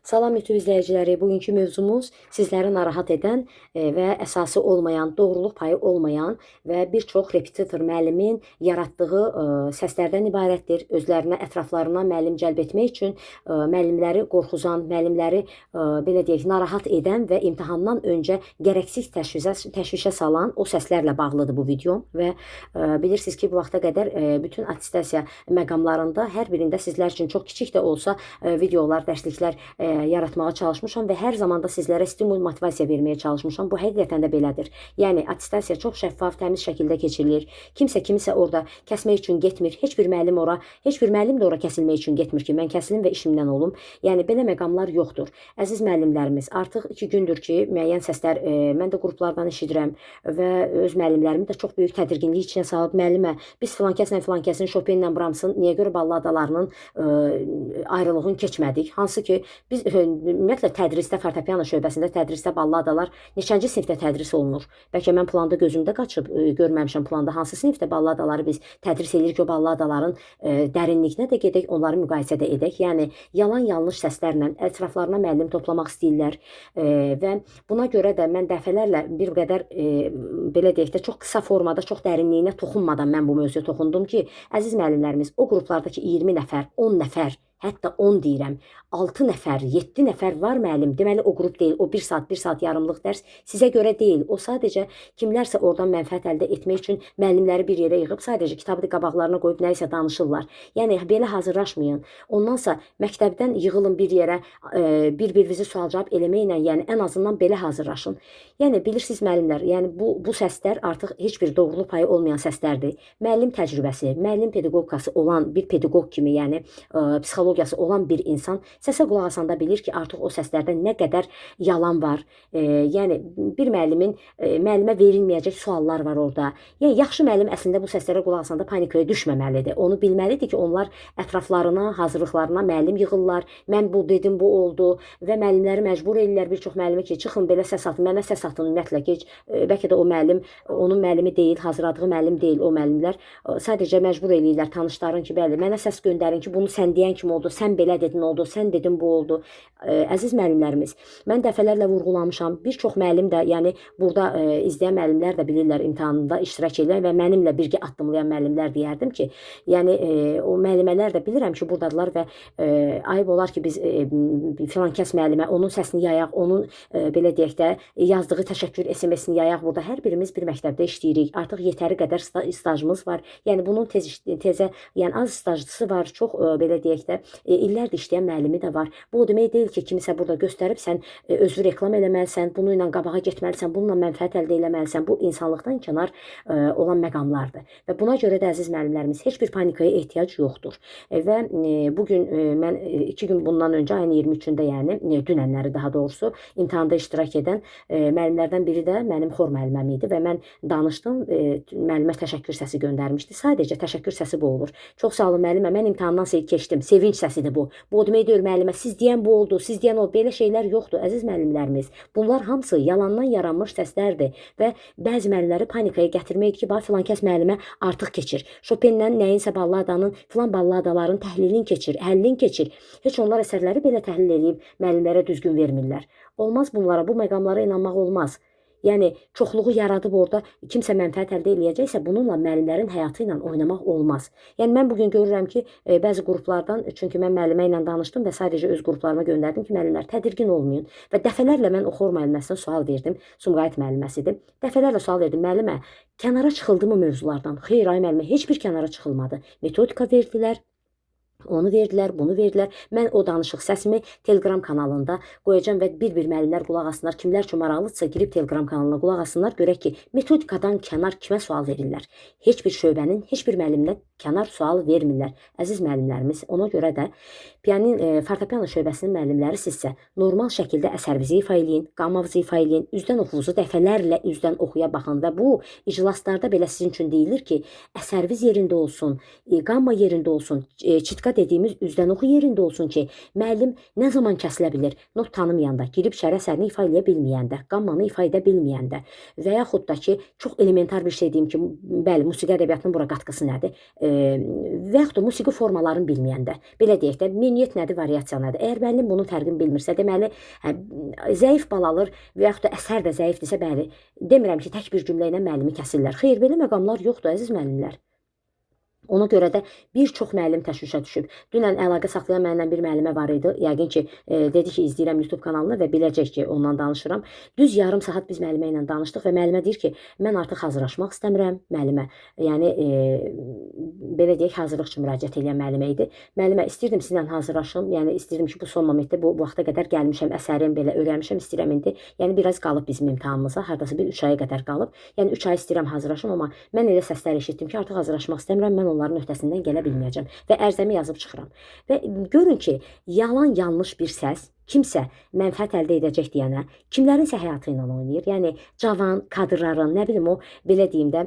Salam YouTube izləyiciləri, bugünkü mövzumuz sizləri narahat edən və əsası olmayan, doğruluq payı olmayan və bir çox repetitor müəllimin yaratdığı səslərdən ibarətdir. Özlərinə, ətraflarına müəllim cəlb etmək üçün müəllimləri qorxuzan, müəllimləri belə deyək, narahat edən və imtahandan öncə gərəksiz təşvişə salan o səslərlə bağlıdır bu video və bilirsiniz ki, bu vaxta qədər bütün attestasiya məqamlarında hər birində sizlər üçün çox kiçik də olsa videolar, dərsliklər yaratmağa çalışmışam və hər zaman da sizlərə stimul, motivasiya verməyə çalışmışam. Bu həqiqətən də belədir. Yəni attestasiya çox şəffaf, təmiz şəkildə keçirilir. Kimsə kimisə orada kəsmək üçün getmir. Heç bir müəllim də ora kəsilmək üçün getmir ki, mən kəsilim və işimdən olum. Yəni belə məqamlar yoxdur. Əziz müəllimlərimiz, artıq 2 gündür ki, müəyyən səslər mən də qruplardan eşidirəm və öz müəllimlərimi də çox böyük tədirginlik içinə salıb, müəllimə, biz filankəsin Chopinlə Brahmsın niyə görə balladalarının ayrılığını keçmədik? Hansı ki, biz ümumiyyətlə tədrisdə, fortepiano şöbəsində tədrisdə balladalar neçənci sinifdə tədris olunur? Bəlkə mən planda gözümdə qaçıb görməmişəm, planda hansı sinifdə balladaları biz tədris edirik, o balladaların dərinliyinə də gedək, onları müqayisə də edək. Yəni yalan-yanlış səslərlə ətraflarına müəllim toplamaq istəyirlər və buna görə də mən dəfələrlə bir qədər belə deyək də çox qısa formada, çox dərinliyinə toxunmadan mən bu mövzuya toxundum ki, əziz müəllimlərimiz, o qruplardakı 20 nəfər, 10 nəfər, hətta 10 deyirəm, 6 nəfər, 7 nəfər var müəllim. Deməli o qrup deyil, o 1 saat yarımlıq dərs sizə görə deyil. O sadəcə kimlərsə oradan mənfəət əldə etmək üçün müəllimləri bir yerə yığıb sadəcə kitabı qabaqlarına qoyub nə isə danışırlar. Yəni belə hazırlaşmayın. Ondansa məktəbdən yığılın bir yerə, bir-birinizi sual-cavab eləməklə, yəni ən azından belə hazırlaşın. Yəni bilirsiniz müəllimlər, yəni bu səslər artıq heç bir doğruluq payı olmayan səslərdir. Müəllim təcrübəsi, müəllim pedaqogikası olan bir pedaqoq kimi, yəni psixologiyası olan bir insan səsə qulaq asanda bilir ki, artıq o səslərdə nə qədər yalan var. Yəni bir müəllimə verilməyəcək suallar var orada. Yəni yaxşı müəllim əslində bu səslərə qulaq asanda panikaya düşməməlidir. Onu bilməlidir ki, onlar ətraflarına, hazırlıqlarına müəllim yığırlar. Mən bu dedim, bu oldu və müəllimləri məcbur edirlər bir çox müəllimə ki, çıxın belə səs atın, mənə səs atın ümumiyyətlə ki, bəlkə də o müəllim onun müəllimi deyil, hazırladığı müəllim deyil o müəllimlər. Sadəcə məcbur edirlər tanışların ki, bəli, mənə səs göndərin ki, bunu sən deyən kimi oldu, sən belə dedin oldu, sən dedin bu oldu. Əziz müəllimlərimiz, mən dəfələrlə vurğulamışam. Bir çox müəllim də, yəni burada izləyən müəllimlər də bilirlər, imtahanında iştirak edən və mənimlə birgə addımlayan müəllimlər deyərdim ki, yəni o müəllimələr də bilirəm ki, buradadılar və ayıb olar ki, biz filankəs müəllimə onun səsini yayaq, onun belə deyək də yazdığı təşəkkür SMS-ini yayaq. Burada hər birimiz bir məktəbdə işləyirik. Artıq yetəri qədər stajımız var. Yəni bunun tezə, yəni az stajçısı var, çox belə deyək də illərdir işləyən müəllimi də var. Bu o demək deyil ki, kimisə burada göstərib sən özü reklam eləməlisən, bunu ilə qabağa getməlisən, bununla mənfəət əldə eləməlisən. Bu insanlıqdan kənar olan məqamlardır. Və buna görə də əziz müəllimlərimiz, heç bir panikaya ehtiyac yoxdur. Və bugün mən 2 gün bundan öncə ayın 23-də, yəni dünənləri daha doğrusu imtahanda iştirak edən müəllimlərdən biri də mənim xor müəlliməm idi və mən danışdım, müəllimə təşəkkür səsi göndərmişdi. Sadəcə təşəkkür səsi bu olur. Çox sağ olun müəllimə, mən imtahandan keçdim. Sevinç səsidir bu. Bu o demək deyil müəllimə, siz deyən bu oldu, siz deyən o. Belə şeylər yoxdur, əziz müəllimlərimiz. Bunlar hamısı yalandan yaranmış səslərdir və bəzi müəllimləri panikaya gətirməkdir ki, bax filankəs müəllimə artıq keçir. Chopinlə nəyinsə balladanın, filan balladaların təhlilini keçir, həllini keçir. Heç onlar əsərləri belə təhlil edib müəllimlərə düzgün vermirlər. Olmaz bunlara, bu məqamlara inanmaq olmaz. Yəni çoxluğu yaradıb orada kimsə mənfəət əldə eləyəcəksə, bununla müəllimlərin həyatı ilə oynamaq olmaz. Yəni mən bugün görürəm ki, bəzi qruplardan, çünki mən müəllimə ilə danışdım və sadəcə öz qruplarıma göndərdim ki, müəllimlər tədirgin olmayın. Və dəfələrlə mən o xor müəlliməsinə sual verdim, Sumqayıt müəlliməsidir. Dəfələrlə sual verdim, müəllimə, kənara çıxıldımı mövzulardan? Xeyr, ay müəllimə, heç bir kənara çıxılmadı. Metodika verdilər. Onu verdilər, bunu verdilər. Mən o danışıq səsimi Telegram kanalında qoyacağam və bir-bir müəllimlər qulaq asınlar. Kimlər üçün maraqlıdırsa girib Telegram kanalına qulaq asınlar. Görək ki, metodikadan kənar kimə sual verirlər? Heç bir şöbənin, heç bir müəllimdən kənar sual vermirlər. Əziz müəllimlərimiz, ona görə də fortepiano şöbəsinin müəllimləri sizsə normal şəkildə əsərinizi ifa eləyin, qammavızı ifa eləyin, üzdən oxuvuzu dəfələrlə üzdən oxuya baxın və bu iclaslarda belə sizin üçün deyilir ki, əsəriniz yerində olsun, qamma yerində olsun, çitka dediyimiz üzdən oxu yerində olsun ki, müəllim nə zaman kəsilə bilir? Not tanımayanda, girib şərh əsərini ifa eləyə bilməyəndə, qammanı ifa edə bilməyəndə və yaxud da ki, çox elementar bir şey deyim ki, bəli, musiqi ədəbiyyatının bura qatqısı nədir? və yaxud da musiqi formalarını bilməyəndə, belə deyək də, menyet nədir, variasiya nədir? Əgər müəllim bunun fərqini bilmirsə, deməli, zəif bal alır və yaxud da əsər də zəifdirsə, bəli, demirəm ki, tək bir cümlə ilə müəllimi kəsirlər. Xeyr, belə məqamlar yoxdur, əziz müəllimlər. Ona görə də bir çox müəllim təşvişə düşüb. Dünən əlaqə saxlayan mənimlə bir müəllimə var idi. Yəqin ki, dedi ki, izləyirəm YouTube kanalını və biləcək ki, ondan danışıram. Düz yarım saat biz müəllimə ilə danışdıq və müəllimə deyir ki, mən artıq hazırlaşmaq istəmirəm müəllimə. Yəni, belə deyək, hazırlıq üçün müraciət edən müəllimə idi. Müəllimə, istəyirdim sizinlə hazırlaşım. Yəni, istəyirdim ki, bu son momentdə, bu vaxta qədər gəlmişəm, əsərim belə öyrənmişəm, istəyirəm indi. Yəni, biraz qalıb bizim imtahanımıza, hardasa bir 3 aya qədər qalıb. Yəni, 3 ay istəyirəm hazırlaşım, amma mən elə səslər eşitdim ki, artıq hazırlaşmaq istəmirəm, mən onların öhdəsindən gələ bilməyəcəm və ərzəmi yazıb çıxıram. Və görün ki, yalan, yanlış bir səs kimsə mənfəət əldə edəcək deyənə, kimlərinsə həyatı ilə oynayır. Yəni, cavan kadrların, nə bilim o, belə deyim də,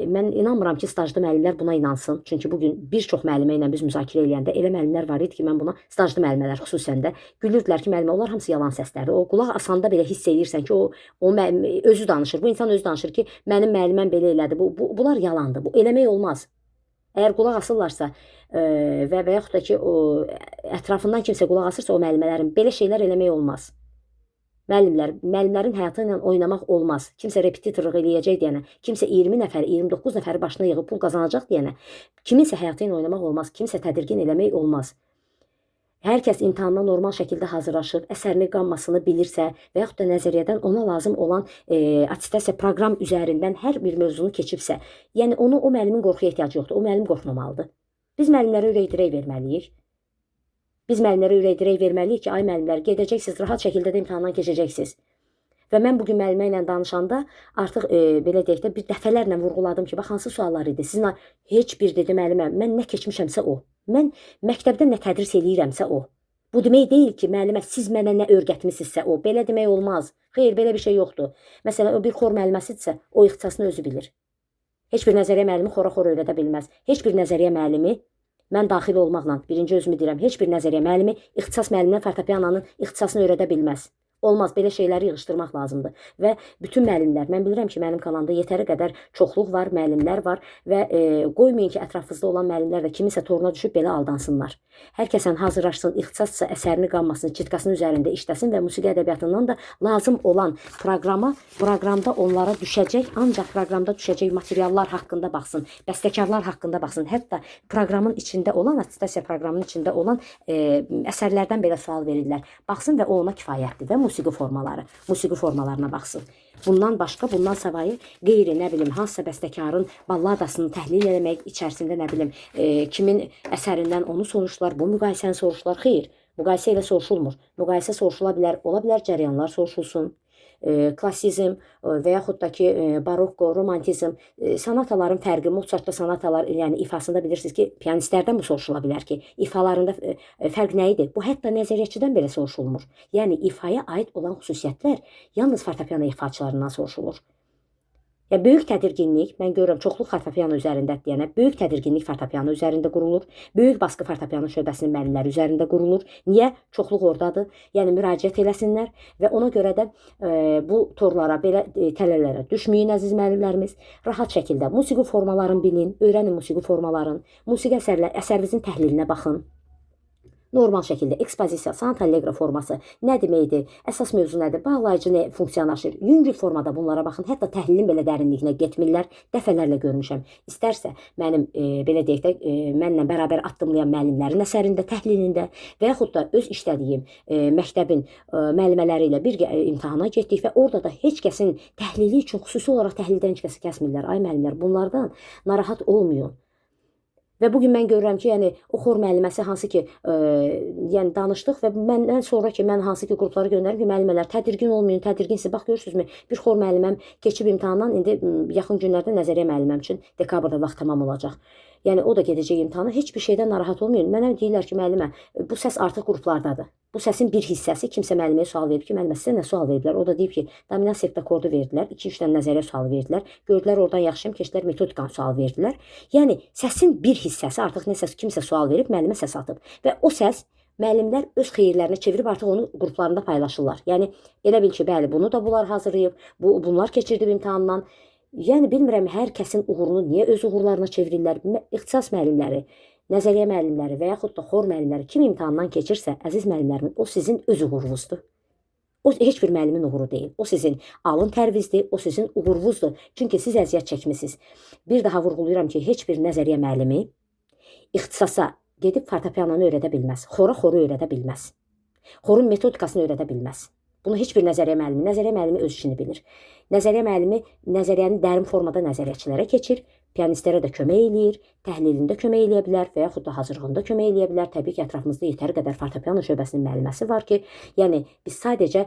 mən inanmıram ki, stajlı müəllimlər buna inansın. Çünki bugün bir çox müəllimə ilə biz müzakirə eləyəndə elə müəllimlər var idi ki, mən buna stajlı müəllimələr xüsusən də gülürdülər ki, müəllimə, onlar hamısı yalan səslərdir. O qulaq asanda belə hiss edirsən ki, o özü danışır. Bu insan özü danışır ki, mənim müəlliməm belə elədi. Bunlar yalandır. Bu eləmək olmaz. Əgər qulaq asırlarsa və yaxud da ki, ətrafından kimsə qulaq asırsa o müəllimələrin belə şeylər eləmək olmaz. Müəllimlərin həyatı ilə oynamaq olmaz. Kimsə repetitorluq eləyəcək deyənə, kimsə 20 nəfər, 29 nəfəri başına yığıb pul qazanacaq deyənə, kiminsə həyatı ilə oynamaq olmaz, kimsə tədirgin eləmək olmaz. Hər kəs imtahana normal şəkildə hazırlaşıb, əsərini, qammasını bilirsə və yaxud da nəzəriyyədən ona lazım olan attestasiya proqram üzərindən hər bir mövzunu keçibsə, yəni o müəllimin qorxuya ehtiyacı yoxdur, o müəllim qorxmamalıdır. Biz müəllimlərə ürək-dirək verməliyik. Biz müəllimlərə ürək-dirək verməliyik ki, ay müəllimlər, gedəcəksiniz, rahat şəkildə də imtahandan keçəcəksiniz. Və mən bugün müəllimə ilə danışanda artıq belə deyək də bir dəfələrlə vurğuladım ki, bax hansı suallar idi. Sizin heç bir dedi müəllimə, mən nə keçmişəmsə o. Mən məktəbdə nə tədris eləyirəmsə o. Bu demək deyil ki, müəllimə siz mənə nə öyrətmisinizsə o. Belə demək olmaz. Xeyr, belə bir şey yoxdur. Məsələn, o bir xor müəlliməsidirsə, o ixtisasını özü bilir. Heç bir nəzəriyyə müəllimi xora-xor öyrədə bilməz. Heç bir nəzəriyyə müəllimi, mən daxil olmaqla, birinci özümü deyirəm, heç bir nəzəriyyə müəllimi ixtisas müəlliminə fortepiananın ixtisasını öyrədə bilməz. Olmaz, belə şeyləri yığışdırmaq lazımdır. Və bütün müəllimlər, mən bilirəm ki, mənim kanalımda yetəri qədər çoxluq var, müəllimlər var və qoymayın ki, ətrafınızda olan müəllimlər də kiminsə toruna düşüb belə aldansınlar. Hər kəsən hazırlaşsın, ixtisasça əsərini, qammasını, çitqasının üzərində işləsin və musiqi ədəbiyyatından da lazım olan proqramda onlara düşəcək, ancaq proqramda düşəcək materiallar haqqında baxsın, bəstəkarlar haqqında baxsın. Hətta proqramın içində olan, attestasiya proqramının içində olan əsərlərdən belə sual verirlər. Baxsın və o ona kifayətdir və musiqi formalarına baxsın. Bundan başqa, bundan savayı qeyri, nə bilim, hansısa bəstəkarın balladasını təhlil eləmək, içərisində, nə bilim, kimin əsərindən onu soruşdular, bu müqayisəni soruşdular. Xeyr, müqayisə ilə soruşulmur. Müqayisə soruşula bilər, ola bilər cəryanlar soruşulsun. Klasizm və yaxud da ki, barokko, romantizm, sanataların fərqi, Mozartda sanatalar, yəni ifasında bilirsiniz ki, piyanistlərdən bu soruşula bilər ki, ifalarında fərq nə idi? Bu hətta nəzəriyyatçıdan belə soruşulmur. Yəni ifaya aid olan xüsusiyyətlər yalnız fortepiano ifaçılarından soruşulur. Ya böyük tədirginlik, mən görürəm çoxluq fortepiano üzərində deyənə, böyük tədirginlik fortepiano üzərində qurulur. Böyük baskı fortepiano şöbəsinin müəllimləri üzərində qurulur. Niyə? Çoxluq oradadır. Yəni müraciət eləsinlər və ona görə də bu torlara, belə tələlərə düşməyin əziz müəllimlərimiz. Rahat şəkildə musiqi formalarını bilin, öyrənin musiqi formalarını, musiqi əsərinizin təhlilinə baxın. Normal şəkildə ekspozisiya, sanat allegro forması nə deməkdir, əsas mövzu nədir, bağlayıcı nə funksiyalaşır, yüngül formada bunlara baxın, hətta təhlilin belə dərinliyinə getmirlər, dəfələrlə görmüşəm. İstərsə mənim, belə deyək də, mənlə bərabər addımlayan müəllimlərin əsərində, təhlilində və yaxud da öz işlədiyim məktəbin müəllimələri ilə bir imtahana getdik və orada da heç kəsin təhlili üçün, xüsusi olaraq təhlildən heç kəsi kəsmirlər. Ay müəllimlər, bunlardan narahat olmayın. Və bugün mən görürəm ki, yəni o xor müəlliməsi hansı ki, yəni danışdıq və məndən sonra ki, mən hansı ki qruplara göndərim ki, müəllimələr tədirgin olmayın, tədirginsiz. Bax görürsünüzmü, bir xor müəlliməm keçib imtahandan, indi yaxın günlərdə nəzəriyyə müəlliməm üçün dekabrda vaxt tamam olacaq. Yəni o da gedəcək imtahana, heç bir şeydən narahat olmayın. Mənə deyirlər ki, müəllimə, bu səs artıq qruplardadır. Bu səsin bir hissəsi kimsə müəlliməyə sual verib ki, müəllimə sizə nə sual veriblər? O da deyib ki, dominant septakordu verdilər, 2-3 dənə nəzəriyyə sualı verdilər. Gördülər oradan yaxşıyam, keçdilər metodikan sual verdilər. Yəni səsin bir hissəsi artıq nəsə kimsə sual verib, müəllimə səs atıb və o səs müəllimlər öz xeyirlərinə çevirib artıq onu qruplarında paylaşırlar. Yəni elə bil ki, bəli, bunu da bunlar hazırlayıb, bunlar keçirdib imtahandan. Yəni bilmirəm hər kəsin uğurunu niyə öz uğurlarına çevirirlər. İxtisas müəllimləri, nəzəriyyə müəllimləri və yaxud da xor müəllimləri kim imtahandan keçirsə, əziz müəllimlərim, o sizin öz uğurunuzdur. O heç bir müəllimin uğuru deyil. O sizin alın tərinizdir, o sizin uğurunuzdur. Çünki siz əziyyət çəkmisiniz. Bir daha vurğulayıram ki, heç bir nəzəriyyə müəllimi ixtisasa gedib fortepianonu öyrədə bilməz. Xora öyrədə bilməz. Xorun metodikasını öyrədə bilməz. Bunu heç bir nəzəriyyə müəllimi öz işini bilir. Nəzəriyyə müəllimi nəzəriyyəni dərin formada nəzəriyyəçilərə keçir, pianistlərə də kömək eləyir, təhlilində kömək eləyə bilər və yaxud da hazırlığında kömək eləyə bilər. Təbii ki, ətrafımızda yetəri qədər fortepiano şöbəsinin müəlliməsi var ki, yəni biz sadəcə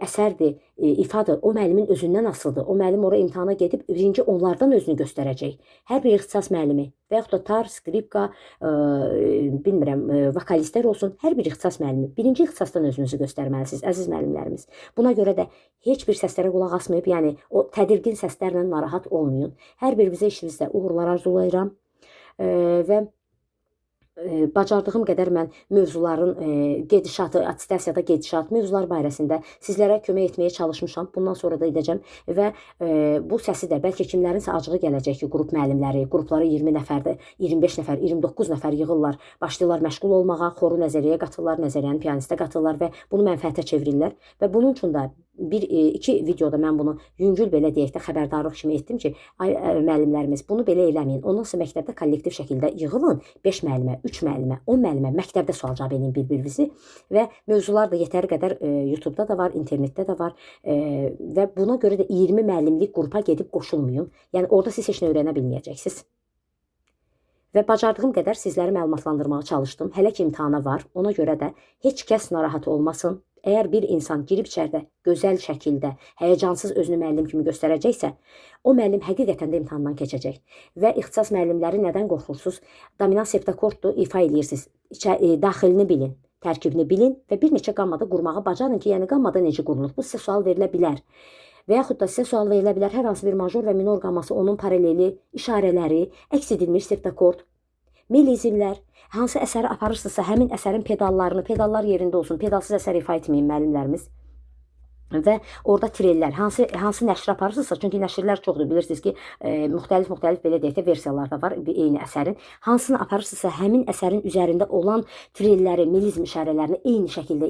əsərdir, ifadır, o müəllimin özündən asılıdır. O müəllim ora imtahana gedib birinci onlardan özünü göstərəcək. Hər bir ixtisas müəllimi və yaxud da tar, skripka, bilmirəm, vokalistlər olsun, hər bir ixtisas müəllimi birinci ixtisasdan özünüzü göstərməlisiniz, əziz müəllimlərimiz. Buna görə də heç bir səslərə qulaq asmayıb, yəni o tədirgin səslərlə narahat olmayın. Hər birinizə işinizdə uğurlar arzulayıram və bacardığım qədər mən mövzuların gedişatı, attestasiyada gedişat, mövzular barəsində sizlərə kömək etməyə çalışmışam. Bundan sonra da edəcəm və bu səsi də bəlkə kimlərinsə acığı gələcək ki, qrup müəllimləri, qrupları 20 nəfərdir, 25 nəfər, 29 nəfər yığırlar, başlayırlar məşğul olmağa, xoru nəzəriyyəyə qatırlar, nəzəriyyəni pianistə qatırlar və bunu mənfəətə çevirirlər və bunun üçün də iki videoda mən bunu yüngül belə deyək də xəbərdarlıq kimi etdim ki, ay müəllimlərimiz bunu belə eləməyin. Ondan sonra məktəbdə kollektiv şəkildə yığılın. 5 müəllimə, 3 müəllimə, 10 müəllimə məktəbdə sual-cavab edin bir-birinizi və mövzular da yetəri qədər YouTube-da da var, internetdə də var və buna görə də 20 müəllimlik qrupa gedib qoşulmayın. Yəni orada siz heç nə öyrənə bilməyəcəksiniz. Və bacardığım qədər sizləri məlumatlandırmağa çalışdım. Hələ ki imtahana var. Ona görə də heç kəs narahat olmasın. Əgər bir insan girib içəridə gözəl şəkildə, həyəcansız özünü müəllim kimi göstərəcəksə, o müəllim həqiqətən də imtahandan keçəcək. Və ixtisas müəllimləri nədən qorxursunuz? Dominant septokorddur, ifa edirsiniz. Daxilini bilin, tərkibini bilin və bir neçə qammada qurmağı bacarın ki, yəni qammada necə qurulur? Bu sizə sual verilə bilər. Və yaxud da sizə sual verilə bilər, hər hansı bir major və minor qamması, onun paraleli, işarələri, əks edilmiş septokord, melizmlər, hansı əsəri aparırsınızsa, həmin əsərin pedallarını, pedallar yerində olsun, pedalsız əsər ifa etməyin müəllimlərimiz. Və orada trellər, hansı nəşr aparırsınızsa, çünki nəşrlər çoxdur, bilirsiniz ki, müxtəlif belə deyək də versiyalar da var eyni əsərin. Hansını aparırsınızsa, həmin əsərin üzərində olan trelləri, melizm işarələrini eyni şəkildə ifa